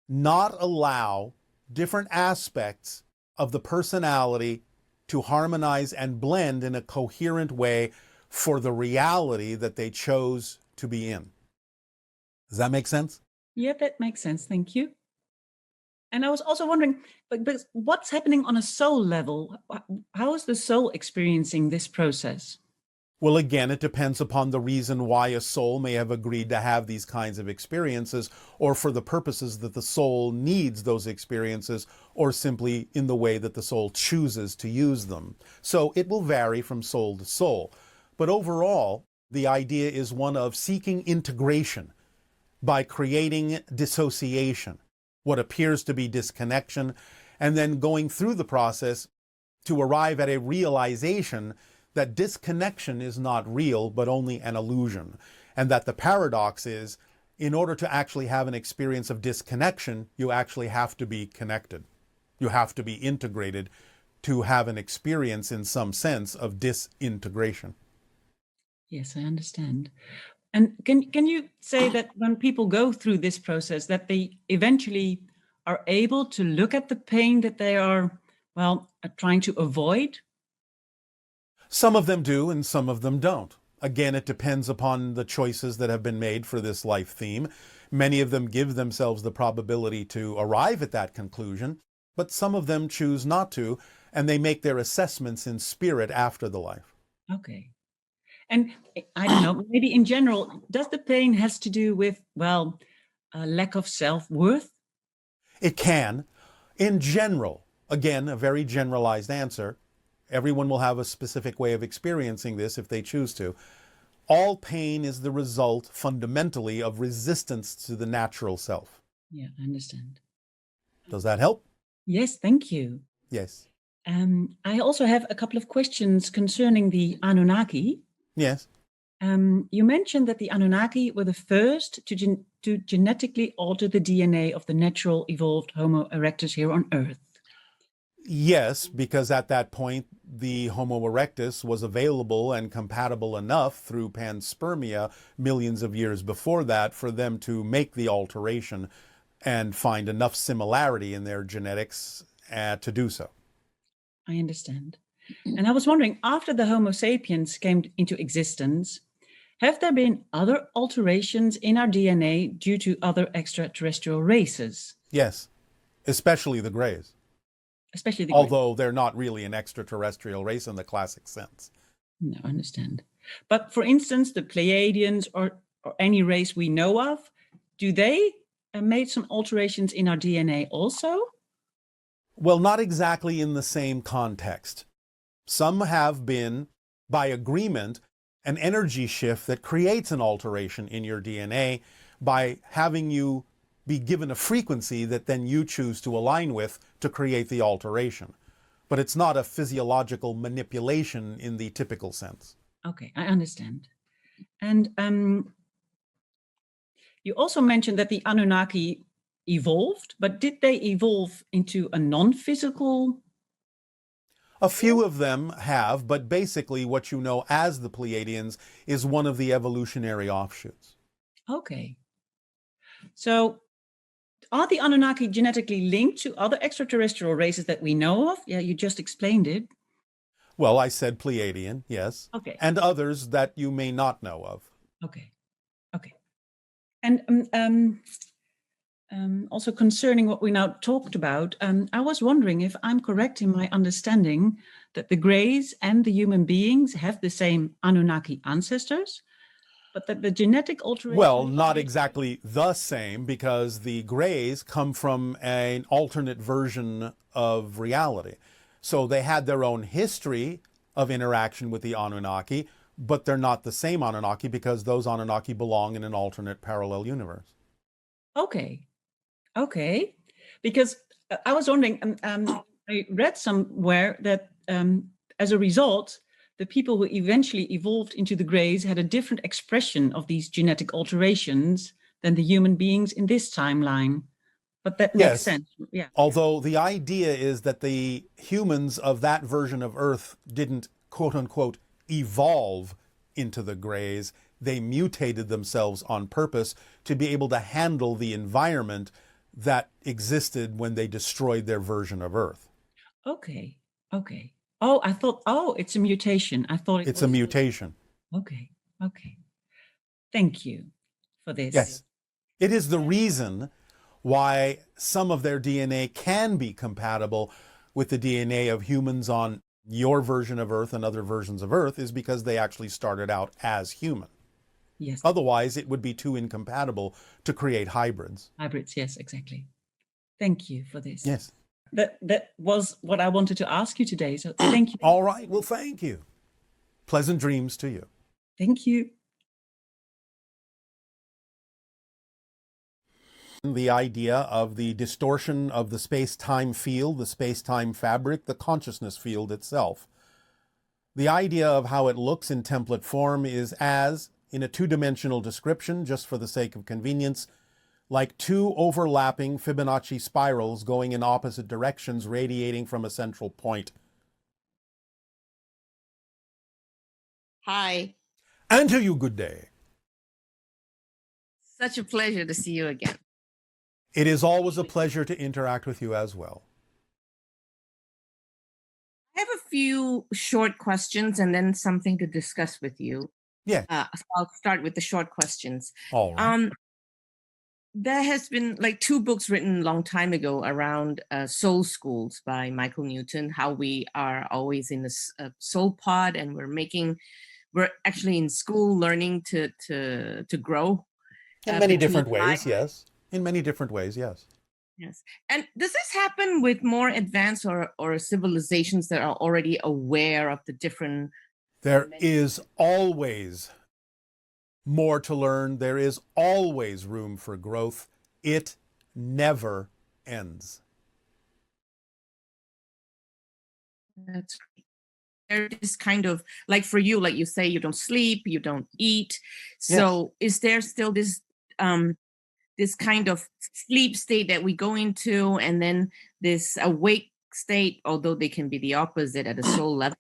not allow different aspects of the personality to harmonize and blend in a coherent way for the reality that they chose to be in. Does that make sense? Yeah, that makes sense. Thank you. And I was also wondering, but what's happening on a soul level? How is the soul experiencing this process? Well, again, it depends upon the reason why a soul may have agreed to have these kinds of experiences, or for the purposes that the soul needs those experiences, or simply in the way that the soul chooses to use them. So it will vary from soul to soul. But overall, the idea is one of seeking integration by creating dissociation, what appears to be disconnection, and then going through the process to arrive at a realization that disconnection is not real, but only an illusion. And that the paradox is, in order to actually have an experience of disconnection, you actually have to be connected. You have to be integrated to have an experience in some sense of disintegration. Yes, I understand. And can you say that when people go through this process, that they eventually are able to look at the pain that they are, trying to avoid? Some of them do and some of them don't. Again, it depends upon the choices that have been made for this life theme. Many of them give themselves the probability to arrive at that conclusion, but some of them choose not to, and they make their assessments in spirit after the life. Okay. And I don't know, maybe in general, does the pain has to do with, a lack of self-worth? It can. In general, again, a very generalized answer, everyone will have a specific way of experiencing this if they choose to. All pain is the result, fundamentally, of resistance to the natural self. Yeah, I understand. Does that help? Yes, thank you. Yes. I also have a couple of questions concerning the Anunnaki. Yes. You mentioned that the Anunnaki were the first to genetically alter the DNA of the natural evolved Homo erectus here on Earth. Yes, because at that point, the Homo erectus was available and compatible enough through panspermia millions of years before that for them to make the alteration and find enough similarity in their genetics to do so. I understand. And I was wondering, after the Homo sapiens came into existence, have there been other alterations in our DNA due to other extraterrestrial races? Yes, especially the Greys. Especially the Although they're not really an extraterrestrial race in the classic sense. No, I understand. But for instance, the Pleiadians or any race we know of, do they made some alterations in our DNA also? Well, not exactly in the same context. Some have been, by agreement, an energy shift that creates an alteration in your DNA by having you be given a frequency that then you choose to align with to create the alteration. But it's not a physiological manipulation in the typical sense. Okay, I understand. And you also mentioned that the Anunnaki evolved, but did they evolve into a non-physical? A few of them have, but basically what you know as the Pleiadians is one of the evolutionary offshoots. Okay. So are the Anunnaki genetically linked to other extraterrestrial races that we know of? Yeah, you just explained it. Well, I said Pleiadian, yes. Okay. And others that you may not know of. Okay. Okay. And also concerning what we now talked about, I was wondering if I'm correct in my understanding that the Greys and the human beings have the same Anunnaki ancestors, but that the genetic alteration... Well, not exactly the same, because the Greys come from an alternate version of reality. So they had their own history of interaction with the Anunnaki, but they're not the same Anunnaki because those Anunnaki belong in an alternate parallel universe. Okay. Okay. Because I was wondering, I read somewhere that as a result, the people who eventually evolved into the Greys had a different expression of these genetic alterations than the human beings in this timeline. But that makes sense. Yeah. Although the idea is that the humans of that version of Earth didn't, quote unquote, evolve into the Greys. They mutated themselves on purpose to be able to handle the environment that existed when they destroyed their version of Earth. Okay. Okay. Oh, I thought, it's a mutation. I thought it's a mutation. Okay. Okay. Thank you for this. Yes. It is the reason why some of their DNA can be compatible with the DNA of humans on your version of Earth and other versions of Earth, is because they actually started out as human. Yes. Otherwise, it would be too incompatible to create hybrids. Hybrids, yes, exactly. Thank you for this. Yes. That was what I wanted to ask you today. So thank you. All right. Well, thank you. Pleasant dreams to you. Thank you. The idea of the distortion of the space-time field, the space-time fabric, the consciousness field itself. The idea of how it looks in template form is as, in a two-dimensional description, just for the sake of convenience, like two overlapping Fibonacci spirals going in opposite directions, radiating from a central point. Hi. And to you, good day. Such a pleasure to see you again. It is always a pleasure to interact with you as well. I have a few short questions and then something to discuss with you. Yeah. So I'll start with the short questions. All right. There has been like 2 books written a long time ago around soul schools by Michael Newton, how we are always in a soul pod and we're actually in school learning to grow. In many different ways, yes. In many different ways, yes. Yes. And does this happen with more advanced or civilizations that are already aware of the different... There is always more to learn. There is always room for growth. It never ends. That's great. There is kind of, like for you, like you say, you don't sleep, you don't eat. So yes. Is there still this kind of sleep state that we go into, and then this awake state, although they can be the opposite at a soul level?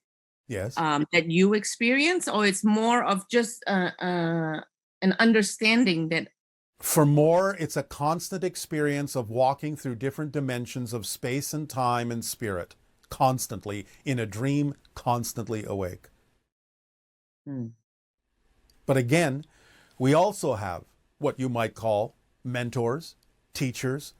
Yes. That you experience, or it's more of just an understanding that... For more, it's a constant experience of walking through different dimensions of space and time and spirit, constantly in a dream, constantly awake. But again, we also have what you might call mentors, teachers,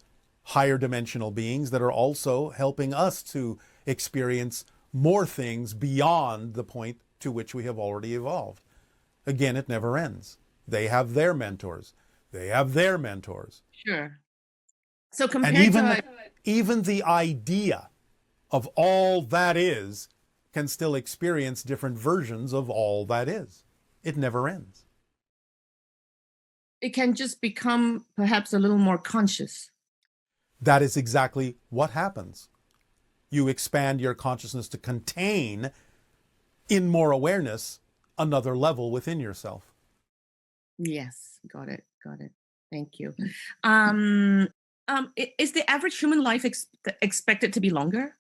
higher dimensional beings that are also helping us to experience more things beyond the point to which we have already evolved. Again, it never ends. They have their mentors. They have their mentors. Sure. So compared and even the idea of all that is can still experience different versions of all that is. It never ends. It can just become perhaps a little more conscious. That is exactly what happens. You expand your consciousness to contain, in more awareness, another level within yourself. Yes, got it. Thank you. Is the average human life expected to be longer?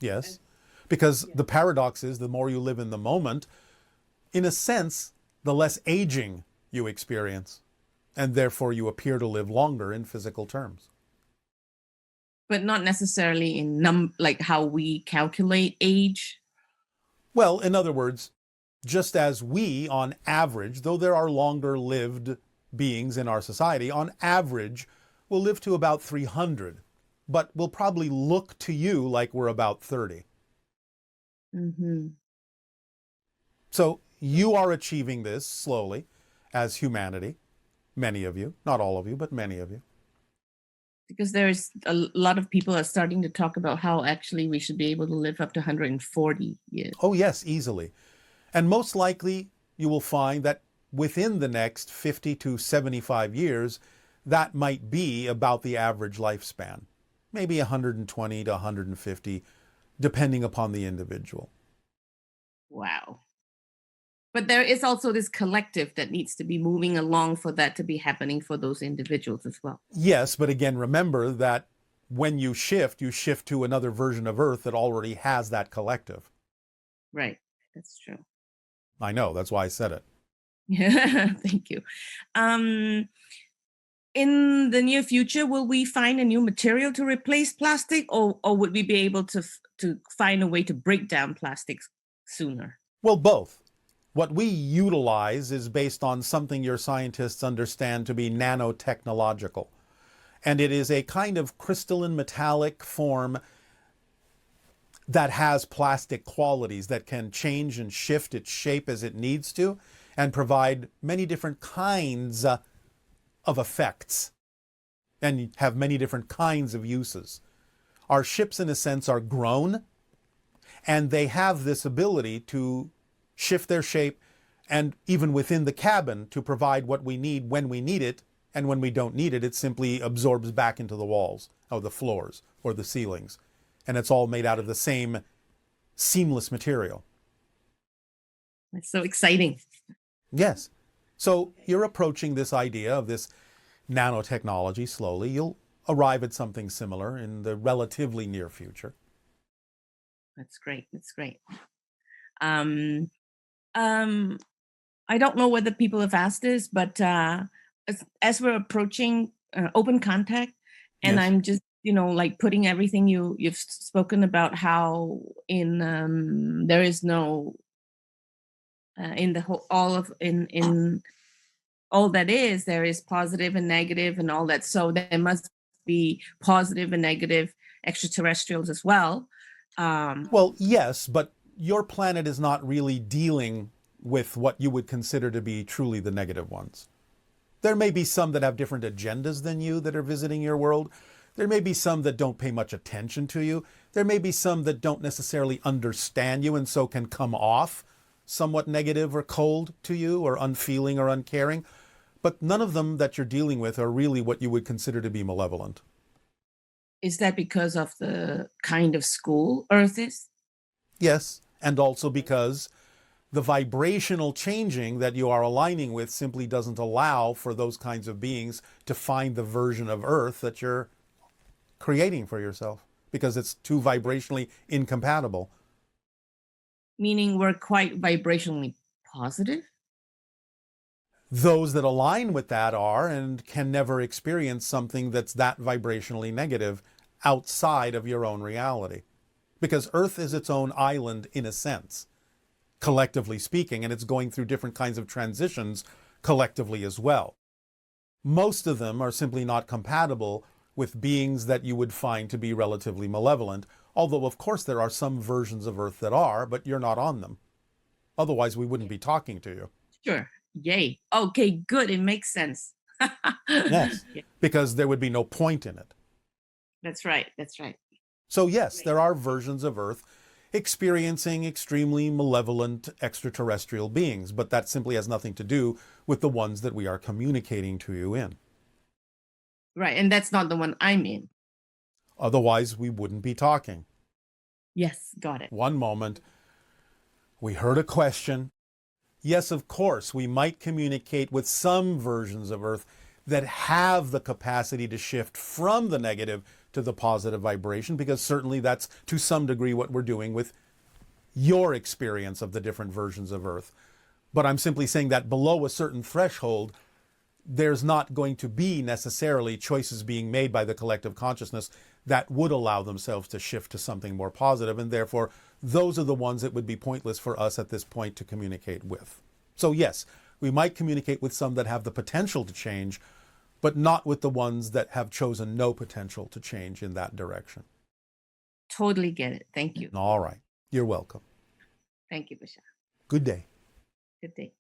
Yes, because the paradox is the more you live in the moment, in a sense, the less aging you experience, and therefore you appear to live longer in physical terms. But not necessarily in like how we calculate age? Well, in other words, just as we, on average, though there are longer lived beings in our society, on average, will live to about 300, but will probably look to you like we're about 30. Mm-hmm. So you are achieving this slowly as humanity, many of you, not all of you, but many of you. Because there's a lot of people are starting to talk about how actually we should be able to live up to 140 years. Oh yes, easily. And most likely you will find that within the next 50 to 75 years, that might be about the average lifespan. Maybe 120 to 150, depending upon the individual. Wow. But there is also this collective that needs to be moving along for that to be happening for those individuals as well. Yes, but again, remember that when you shift to another version of Earth that already has that collective. Right, that's true. I know, that's why I said it. Yeah, thank you. in the near future, will we find a new material to replace plastic, or would we be able to find a way to break down plastics sooner? Well, both. What we utilize is based on something your scientists understand to be nanotechnological. And it is a kind of crystalline metallic form that has plastic qualities that can change and shift its shape as it needs to and provide many different kinds of effects and have many different kinds of uses. Our ships, in a sense, are grown, and they have this ability to shift their shape and even within the cabin to provide what we need when we need it, and when we don't need it, it simply absorbs back into the walls or the floors or the ceilings. And it's all made out of the same seamless material. That's so exciting. Yes. So you're approaching this idea of this nanotechnology slowly. You'll arrive at something similar in the relatively near future. That's great. That's great. I don't know whether people have asked this, but as we're approaching open contact, and Yes. I'm just, like putting everything you've spoken about, how in there is no in the whole in all that is, there is positive and negative and all that. So there must be positive and negative extraterrestrials as well. Well, yes, but your planet is not really dealing with what you would consider to be truly the negative ones. There may be some that have different agendas than you that are visiting your world. There may be some that don't pay much attention to you. There may be some that don't necessarily understand you and so can come off somewhat negative or cold to you or unfeeling or uncaring. But none of them that you're dealing with are really what you would consider to be malevolent. Is that because of the kind of school Earth is? Yes, and also because the vibrational changing that you are aligning with simply doesn't allow for those kinds of beings to find the version of Earth that you're creating for yourself, because it's too vibrationally incompatible. Meaning we're quite vibrationally positive? Those that align with that are and can never experience something that's that vibrationally negative outside of your own reality. Because Earth is its own island in a sense, collectively speaking, and it's going through different kinds of transitions collectively as well. Most of them are simply not compatible with beings that you would find to be relatively malevolent, although of course there are some versions of Earth that are, but you're not on them. Otherwise we wouldn't be talking to you. Sure. Yay. Okay, good. It makes sense. Yes, because there would be no point in it. That's right. That's right. So yes, there are versions of Earth experiencing extremely malevolent extraterrestrial beings, but that simply has nothing to do with the ones that we are communicating to you in. Right, and that's not the one I'm in. Otherwise, we wouldn't be talking. Yes, got it. One moment, we heard a question. Yes, of course, we might communicate with some versions of Earth that have the capacity to shift from the negative to the positive vibration, because certainly that's to some degree what we're doing with your experience of the different versions of Earth. But I'm simply saying that below a certain threshold, there's not going to be necessarily choices being made by the collective consciousness that would allow themselves to shift to something more positive, and therefore those are the ones that would be pointless for us at this point to communicate with. So yes, we might communicate with some that have the potential to change, but not with the ones that have chosen no potential to change in that direction. Totally get it. Thank you. All right. You're welcome. Thank you, Bashar. Good day. Good day.